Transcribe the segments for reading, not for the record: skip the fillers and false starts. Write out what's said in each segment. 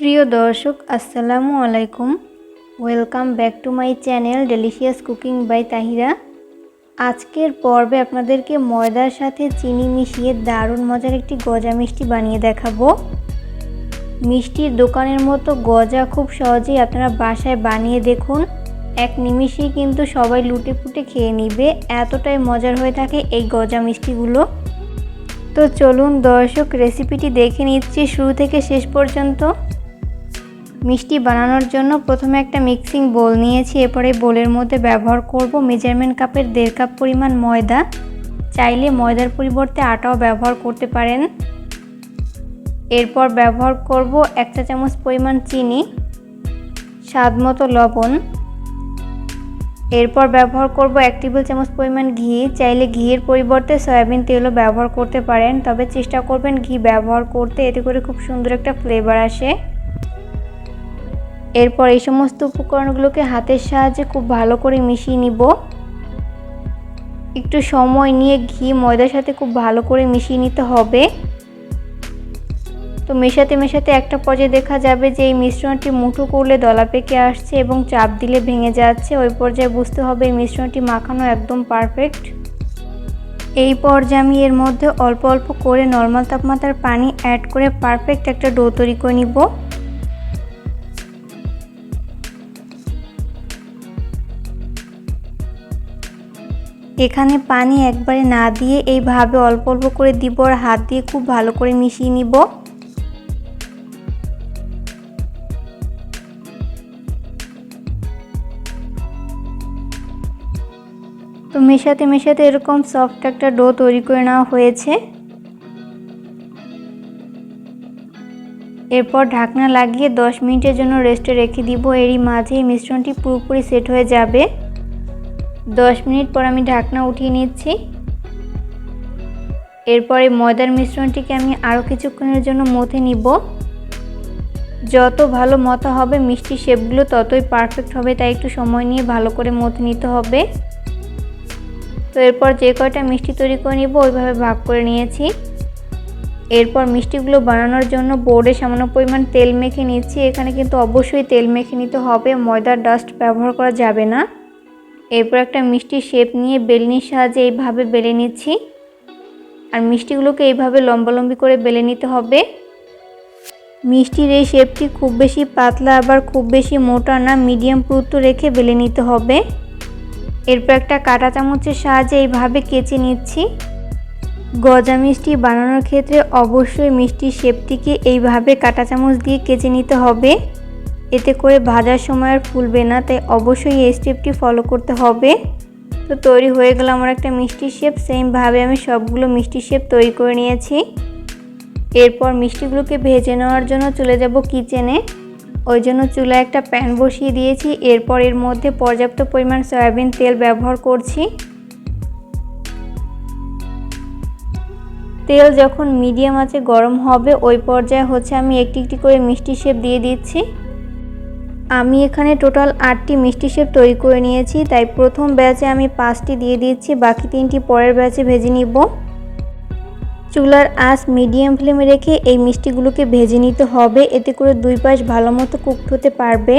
প্রিয় দর্শক আসসালামু আলাইকুম। Welcome back to my channel delicious cooking by Tahira. আজকের পর্বে আপনাদেরকে ময়দার সাথে চিনি মিশিয়ে দারুণ মজার একটি গজা মিষ্টি বানিয়ে দেখাবো। মিষ্টির দোকানের মতো গজা খুব সহজেই আপনারা বাসায় বানিয়ে দেখুন, এক নিমিষেই কিন্তু সবাই লুটে পুটে খেয়ে নিবে, এতটাই মজার হয়ে থাকে এই গজা মিষ্টিগুলো। তো চলুন দর্শক রেসিপিটি দেখে নিচ্ছি শুরু থেকে শেষ পর্যন্ত। মিষ্টি বানানোর জন্য প্রথমে একটা মিক্সিং বোল নিয়েছি। এরপরে বোলের মধ্যে ব্যবহার করব মেজারমেন্ট কাপের 1.5 কাপ পরিমাণ ময়দা। চাইলে ময়দার পরিবর্তে আটাও ব্যবহার করতে পারেন। এরপর ব্যবহার করব 1 চা চামচ পরিমাণ চিনি, স্বাদ মতো লবণ। এরপর ব্যবহার করব 1 টেবিল চামচ পরিমাণ ঘি। চাইলে ঘিয়ের পরিবর্তে সয়াবিন তেলও ব্যবহার করতে পারেন, তবে চেষ্টা করবেন ঘি ব্যবহার করতে, এতে করে খুব সুন্দর একটা ফ্লেভার আসে। এরপর এই সমস্ত উপকরণগুলোকে হাতের সাহায্যে খুব ভালো করে মিশিয়ে নিব। একটু সময় নিয়ে ঘি ময়দার সাথে খুব ভালো করে মিশিয়ে নিতে হবে। তো মেশাতে মেশাতে একটা পর্যায়ে দেখা যাবে যে এই মিশ্রণটি মুঠো করলে দলা পেকে আসছে এবং চাপ দিলে ভেঙে যাচ্ছে। ওই পর্যায়ে বুঝতে হবে এই মিশ্রণটি মাখানো একদম পারফেক্ট। এই পর্যায়ে আমি এর মধ্যে অল্প অল্প করে নর্মাল তাপমাত্রার পানি অ্যাড করে পারফেক্ট একটা ডো তৈরি করে নিব। এখানে পানি একবারে না দিয়ে এইভাবে অল্প অল্প করে দিব আর হাত দিয়ে খুব ভালো করে মিশিয়ে নিব। তো মেশাতে মেশাতে এরকম সফট একটা ডো তৈরি করে নেওয়া হয়েছে। এরপর ঢাকনা লাগিয়ে 10 মিনিটের জন্য রেস্টে রেখে দিব। এরই মাঝে মিশ্রণটি পুরোপুরি সেট হয়ে যাবে। 10 মিনিট পর আমি ঢাকনা উঠিয়ে নিচ্ছি। এরপরে ময়দার মিশ্রণটিকে আমি আরও কিছুক্ষণের জন্য মথে নিব। যত ভালো মথা হবে মিষ্টির শেপগুলো ততই পারফেক্ট হবে, তাই একটু সময় নিয়ে ভালো করে মথে নিতে হবে। তো এরপর যে কয়টা মিষ্টি তৈরি করে নিব ওইভাবে ভাগ করে নিয়েছি। এরপর মিষ্টিগুলো বানানোর জন্য বোর্ডে সামান্য পরিমাণ তেল মেখে নিচ্ছি। এখানে কিন্তু অবশ্যই তেল মেখে নিতে হবে, ময়দার ডাস্ট ব্যবহার করা যাবে না। এরপর একটা মিষ্টির শেপ নিয়ে বেলনির সাহায্যে এইভাবে বেলে নিচ্ছি। আর মিষ্টিগুলোকে এইভাবে লম্বালম্বি করে বেলে নিতে হবে। মিষ্টির এই শেপটি খুব বেশি পাতলা আবার খুব বেশি মোটা না, মিডিয়াম পুরুত্ব রেখে বেলে নিতে হবে। এরপর একটা কাঁটা চামচের সাহায্যে এইভাবে কেচে নিচ্ছি। গজা মিষ্টি বানানোর ক্ষেত্রে অবশ্যই মিষ্টির শেপটিকে এইভাবে কাঁটা চামচ দিয়ে কেচে নিতে হবে, এতে করে ভাজার সময় আর ফুলবে না, তাই অবশ্যই এই স্টেপটি ফলো করতে হবে। তো তৈরি হয়ে গেল আমার একটা মিষ্টির শেপ। সেমভাবে আমি সবগুলো মিষ্টির শেপ তৈরি করে নিয়েছি। এরপর মিষ্টিগুলোকে ভেজে নেওয়ার জন্য চলে যাব কিচেনে। ওই জন্য চুলায় একটা প্যান বসিয়ে দিয়েছি। এরপর এর মধ্যে পর্যাপ্ত পরিমাণ সয়াবিন তেল ব্যবহার করছি। তেল যখন মিডিয়াম আঁচে গরম হবে ওই পর্যায়ে আমি একটি একটি করে মিষ্টি শেপ দিয়ে দিচ্ছি। আমি এখানে টোটাল 8টি মিষ্টি শেপ তৈরি করে নিয়েছি, তাই প্রথম ব্যাচে আমি 5টি দিয়ে দিচ্ছি, বাকি 3টি পরের ব্যাচে ভেজে নিব। চুলার আঁচ মিডিয়াম ফ্লেমে রেখে এই মিষ্টিগুলোকে ভেজে নিতে হবে, এতে করে দুই পাশ ভালো মতো কুকড হতে পারবে।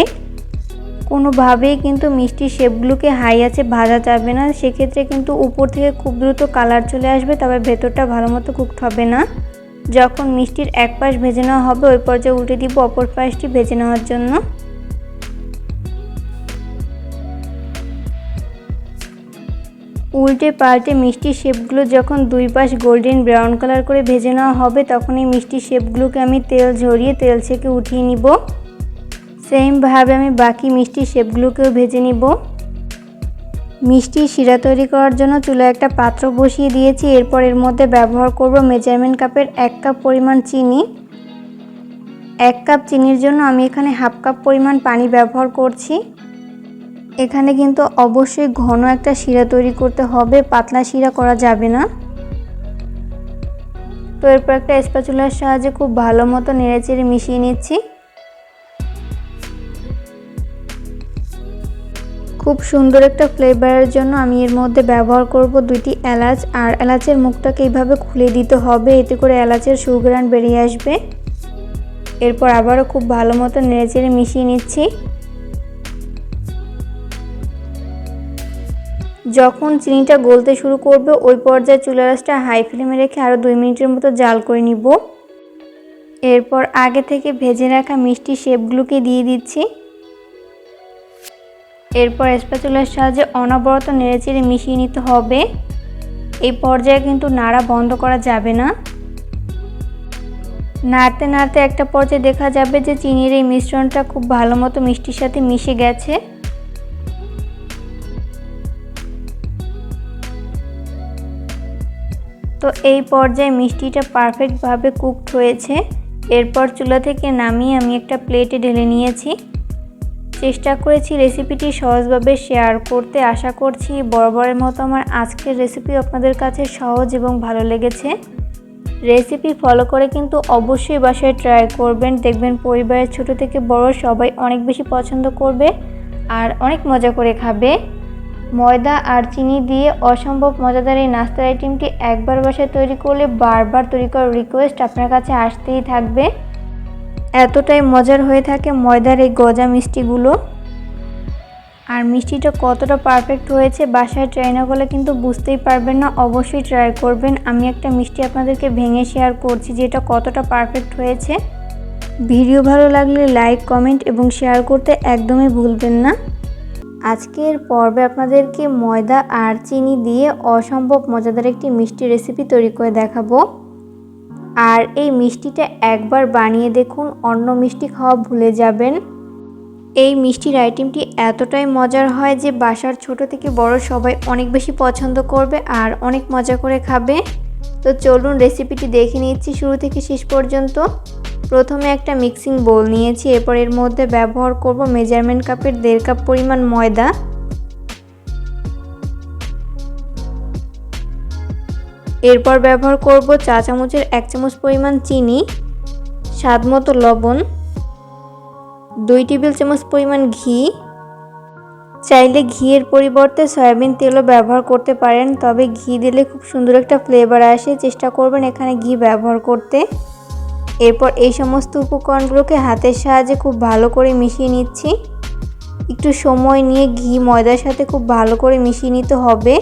কোনোভাবেই কিন্তু মিষ্টির শেপগুলোকে হাই আঁচে ভাজা যাবে না, সেক্ষেত্রে কিন্তু উপর থেকে খুব দ্রুত কালার চলে আসবে, তবে ভেতরটা ভালো মতো কুকড হবে না। যখন মিষ্টির এক পাশ ভেজে নেওয়া হবে ওই পর্যায়ে উল্টে দিব অপর পাশটি ভেজে নেওয়ার জন্য। উল্টে পাল্টে মিষ্টির শেপগুলো যখন দুই পাশ গোল্ডেন ব্রাউন কালার করে ভেজে নেওয়া হবে তখন এই মিষ্টির শেপগুলোকে আমি তেল ঝরিয়ে তেল ছেঁকে উঠিয়ে নিব। সেমভাবে আমি বাকি মিষ্টির শেপগুলোকেও ভেজে নিব। মিষ্টির শিরা তৈরি করার জন্য চুলায় একটা পাত্র বসিয়ে দিয়েছি। এরপর এর মধ্যে ব্যবহার করব মেজারমেন্ট কাপের 1 কাপ পরিমাণ চিনি। 1 কাপ চিনির জন্য আমি এখানে হাফ কাপ পরিমাণ পানি ব্যবহার করছি। এখানে কিন্তু অবশ্যই ঘন একটা শিরা তৈরি করতে হবে, পাতলা শিরা করা যাবে না। তো এরপর একটা স্প্যাচুলার সাহায্যে খুব ভালো মতো নেড়েচেড়ে মিশিয়ে নিচ্ছি। খুব সুন্দর একটা ফ্লেভারের জন্য আমি এর মধ্যে ব্যবহার করব 2টি এলাচ, আর এলাচের মুখটাকে এইভাবে খুলে দিতে হবে, এতে করে এলাচের সুঘ্রাণ বেরিয়ে আসবে। এরপর আবারও খুব ভালো মতো নেড়েচেড়ে মিশিয়ে নিচ্ছি। যখন চিনিটা গলতে শুরু করবে ওই পর্যায়ে চুলার আঁচটা হাই ফ্লেমে রেখে আরও 2 মিনিটের মতো জাল করে নিব। এরপর আগে থেকে ভেজে রাখা মিষ্টি শেপগুলোকে দিয়ে দিচ্ছি। এরপর স্প্যাচুলার সাহায্যে অনবরত নেড়েচেড়ে মিশিয়ে নিতে হবে। এই পর্যায়ে কিন্তু নাড়া বন্ধ করা যাবে না। নাড়তে নাড়তে একটা পর্যায়ে দেখা যাবে যে চিনির এই মিশ্রণটা খুব ভালো মতো মিষ্টির সাথে মিশে গেছে। তো এই পর্যায়ে মিষ্টিটা পারফেক্টভাবে কুকড হয়েছে। এরপর চুলা থেকে নামিয়ে আমি একটা প্লেটে ঢেলে নিয়েছি। চেষ্টা করেছি রেসিপিটি সহজভাবে শেয়ার করতে। আশা করছি বরাবরের মতো আমার আজকের রেসিপি আপনাদের কাছে সহজ এবং ভালো লেগেছে। রেসিপি ফলো করে কিন্তু অবশ্যই বাসায় ট্রাই করবেন। দেখবেন পরিবারের ছোট থেকে বড় সবাই অনেক বেশি পছন্দ করবে আর অনেক মজা করে খাবে। ময়দা আর চিনি দিয়ে অসম্ভব মজাদার এই নাস্তার আইটেমটি একবার বাসায় তৈরি করলে বারবার তৈরি করার রিকোয়েস্ট আপনার কাছে আসতেই থাকবে। এতটাই মজার হয়ে থাকে ময়দার এই গজা মিষ্টিগুলো। আর মিষ্টিটা কতটা পারফেক্ট হয়েছে বাসায় ট্রাই না করলে কিন্তু বুঝতেই পারবেন না। অবশ্যই ট্রাই করবেন। আমি একটা মিষ্টি আপনাদেরকে ভেঙে শেয়ার করছি যে এটা কতটা পারফেক্ট হয়েছে। ভিডিও ভালো লাগলে লাইক, কমেন্ট এবং শেয়ার করতে একদমই ভুলবেন না। আজকের পর্বে আপনাদেরকে ময়দা আর চিনি দিয়ে অসম্ভব মজাদার একটি মিষ্টি রেসিপি তৈরি করে দেখাবো। আর এই মিষ্টিটা একবার বানিয়ে দেখুন, অন্য মিষ্টি খাওয়া ভুলে যাবেন। এই মিষ্টির আইটেমটি এতটাই মজার হয় যে বাসার ছোট থেকে বড় সবাই অনেক বেশি পছন্দ করবে আর অনেক মজা করে খাবে। তো চলুন রেসিপিটি দেখে নিচ্ছি শুরু থেকে শেষ পর্যন্ত। প্রথমে একটা মিক্সিং বোল নিয়েছি। এরপর এর মধ্যে ব্যবহার করব মেজারমেন্ট কাপের 1.5 কাপ পরিমাণ ময়দা। এরপর ব্যবহার করব চা চামচের 1 চামচ পরিমাণ চিনি, স্বাদমতো লবণ, 2 টেবিল চামচ পরিমাণ ঘি। চাইলে ঘিয়ের পরিবর্তে সয়াবিন তেলও ব্যবহার করতে পারেন, তবে ঘি দিলে খুব সুন্দর একটা ফ্লেভার আসে। চেষ্টা করবেন এখানে ঘি ব্যবহার করতে। এরপর এই সমস্ত উপকরণগুলোকে হাতের সাহায্যে খুব ভালো করে মিশিয়ে নিচ্ছি। একটু সময় নিয়ে ঘি ময়দার সাথে খুব ভালো করে মিশিয়ে নিতে হবে।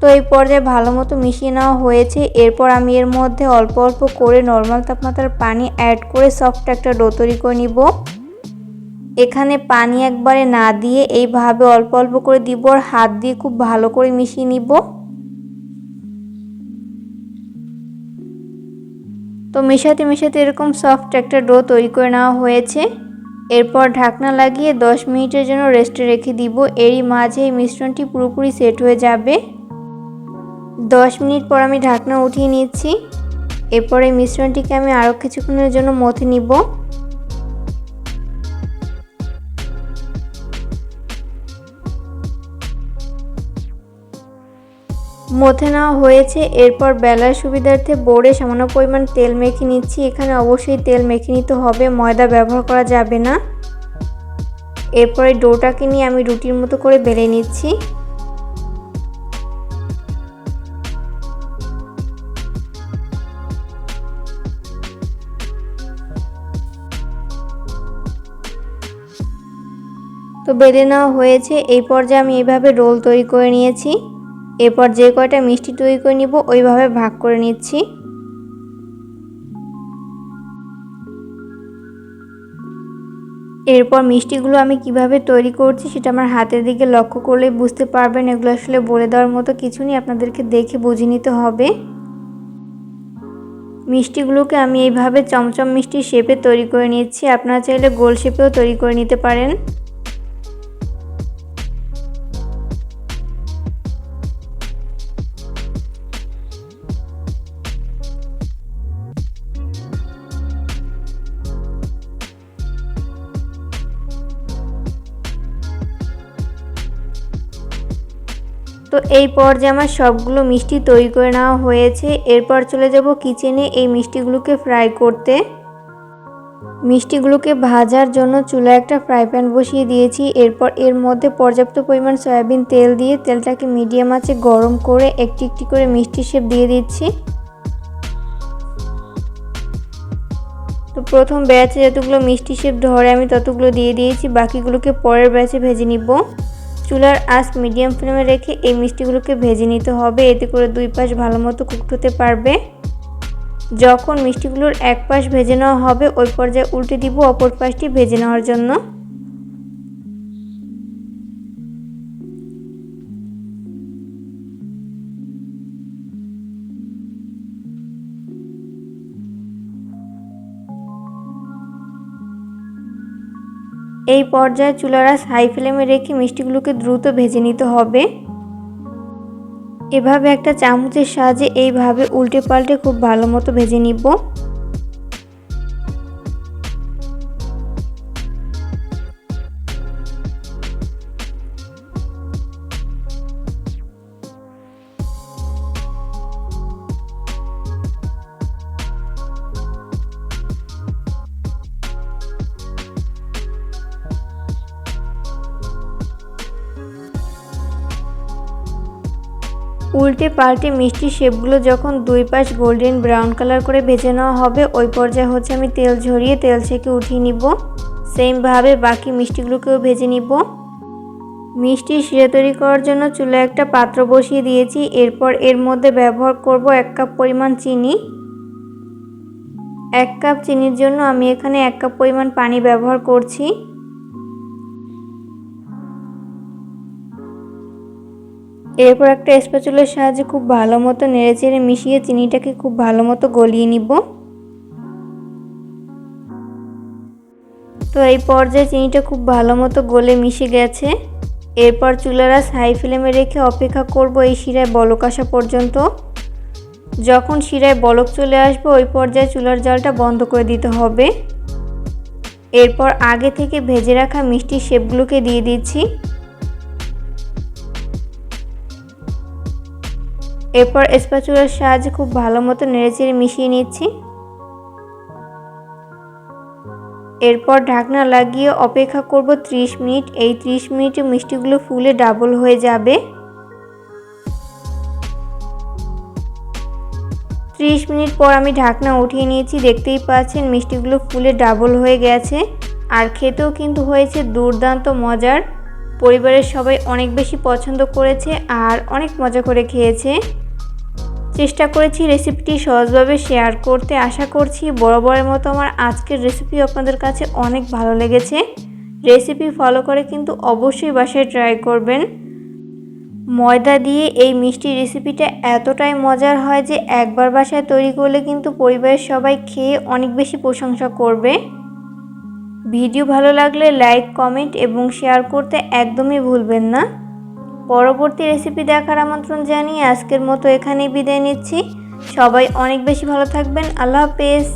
তো এই পর্যায়ে ভালো মতো মিশিয়ে নেওয়া হয়েছে। এরপর আমি এর মধ্যে অল্প অল্প করে নর্মাল তাপমাত্রার পানি অ্যাড করে সফট একটা ডো তৈরি করে নিব। এখানে পানি একবারে না দিয়ে এইভাবে অল্প অল্প করে দিব আর হাত দিয়ে খুব ভালো করে মিশিয়ে নিব। তো মেশাতে মেশাতে এরকম সফট একটা ডো তৈরি করে নেওয়া হয়েছে। এরপর ঢাকনা লাগিয়ে 10 মিনিটের জন্য রেস্টে রেখে দিব। এরই মাঝে এই মিশ্রণটি পুরোপুরি সেট হয়ে যাবে। 10 মিনিট পর আমি ঢাকনা উঠিয়ে নিচ্ছি। এরপর এই মিশ্রণটিকে আমি আরও কিছুক্ষণের জন্য মথে নিব। মথে নেওয়া হয়েছে। এরপর বেলার সুবিধার্থে বোর্ডে সামান্য পরিমাণ তেল মেখে নিচ্ছি। এখানে অবশ্যই তেল মেখে নিতে হবে, ময়দা ব্যবহার করা যাবে না। এরপরে ডোটাকে নিয়ে আমি রুটির মতো করে বেলে নিচ্ছি। তো বেলে নেওয়া হয়েছে। এই পর্যায়ে আমি এইভাবে রোল তৈরি করে নিয়েছি। এরপর যে কয়টা মিষ্টি তৈরি করে নিব ওইভাবে ভাগ করে নিচ্ছি। এরপর মিষ্টিগুলো আমি কিভাবে তৈরি করছি সেটা আমার হাতের দিকে লক্ষ্য করলে বুঝতে পারবেন। এগুলো আসলে বলে দেওয়ার মতো কিছু নেই, আপনাদেরকে দেখে বুঝে নিতে হবে। মিষ্টিগুলোকে আমি এইভাবে চমচম মিষ্টির শেপে তৈরি করে নিচ্ছি। আপনারা চাইলে গোল শেপেও তৈরি করে নিতে পারেন। তো এই পর্যায়ে আমার সবগুলো মিষ্টি তৈরি করে নেওয়া হয়েছে। এরপর চলে যাব কিচেনে এই মিষ্টিগুলোকে ফ্রাই করতে। মিষ্টিগুলোকে ভাজার জন্য চুলায় একটা ফ্রাই প্যান বসিয়ে দিয়েছি। এরপর এর মধ্যে পর্যাপ্ত পরিমাণ সয়াবিন তেল দিয়ে তেলটাকে মিডিয়াম আঁচে গরম করে একটি একটি করে মিষ্টি শেপ দিয়ে দিচ্ছি। তো প্রথম ব্যাচে যতগুলো মিষ্টি শেপ ধরে আমি ততগুলো দিয়ে দিয়েছি, বাকিগুলোকে পরের ব্যাচে ভেজে নিব। চুলার আঁচ মিডিয়াম ফ্লেমে রেখে এই মিষ্টিগুলোকে ভেজে নিতে হবে, এতে করে দুই পাশ ভালো মতো কুকড হতে পারবে। যখন মিষ্টিগুলোর এক পাশ ভেজে নেওয়া হবে ওই পর্যায়ে উল্টে দিব অপর পাশটি ভেজে নেওয়ার জন্য। এই পর্যায়ে চুলার আঁচ হাই ফ্লেমে রেখে মিষ্টিগুলোকে দ্রুত ভেজে নিতে হবে। এভাবে একটা চামচের সাহায্যে এইভাবে উল্টে পাল্টে খুব ভালো মতো ভেজে নিব। উল্টে পাল্টে মিষ্টি শেপগুলো যখন দুই পাশ গোল্ডেন ব্রাউন কালার করে ভেজে নেওয়া হবে ওই পর্যায়ে হচ্ছে আমি তেল ঝরিয়ে তেল ছেঁকে উঠিয়ে নিব। সেমভাবে বাকি মিষ্টিগুলোকেও ভেজে নিব। মিষ্টি শিরা তৈরি করার জন্য চুলায় একটা পাত্র বসিয়ে দিয়েছি। এরপর এর মধ্যে ব্যবহার করব 1 কাপ পরিমাণ চিনি। 1 কাপ চিনির জন্য আমি এখানে 1 কাপ পরিমাণ পানি ব্যবহার করছি। এরপর একটা স্প্যাচুলার সাহায্যে খুব ভালো মতো নেড়েচেড়ে মিশিয়ে চিনিটাকে খুব ভালো মতো গলিয়ে নিব। তো এই পর্যায়ে চিনিটা খুব ভালো মতো গলে মিশে গেছে। এরপর চুলার আঁচ হাই ফ্লেমে রেখে অপেক্ষা করব এই শিরায় বলক আসা পর্যন্ত। যখন শিরায় বলক চলে আসবে ওই পর্যায়ে চুলার জালটা বন্ধ করে দিতে হবে। এরপর আগে থেকে ভেজে রাখা মিষ্টির শেপগুলোকে দিয়ে দিচ্ছি। এরপর স্প্যাচুলার সাহায্যে খুব ভালো মতো নেড়েচেড়ে মিশিয়ে নিচ্ছি। এরপর ঢাকনা লাগিয়ে অপেক্ষা করব 30 মিনিট। এই 30 মিনিটে মিষ্টিগুলো ফুলে ডাবল হয়ে যাবে। 30 মিনিট পর আমি ঢাকনা উঠিয়ে নিয়েছি। দেখতেই পাচ্ছেন মিষ্টিগুলো ফুলে ডাবল হয়ে গেছে আর খেতেও কিন্তু হয়েছে দুর্দান্ত মজার। পরিবারের সবাই অনেক বেশি পছন্দ করেছে আর অনেক মজা করে খেয়েছে। চেষ্টা করেছি রেসিপিটি সহজভাবে শেয়ার করতে। আশা করছি বরাবরের মতো আমার আজকের রেসিপি আপনাদের কাছে অনেক ভালো লেগেছে। রেসিপি ফলো করে কিন্তু অবশ্যই বাসায় ট্রাই করবেন। ময়দা দিয়ে এই মিষ্টি রেসিপিটা এতটাই মজার হয় যে একবার বাসায় তৈরি করলে কিন্তু পরিবারের সবাই খেয়ে অনেক বেশি প্রশংসা করবে। ভিডিও ভালো লাগলে লাইক, কমেন্ট এবং শেয়ার করতে একদমই ভুলবেন না। পরবর্তী রেসিপি দেখার আমন্ত্রণ জানিয়ে আজকের মতো এখানেই বিদায় নিচ্ছি। সবাই অনেক বেশি ভালো থাকবেন। আল্লাহ হাফেজ।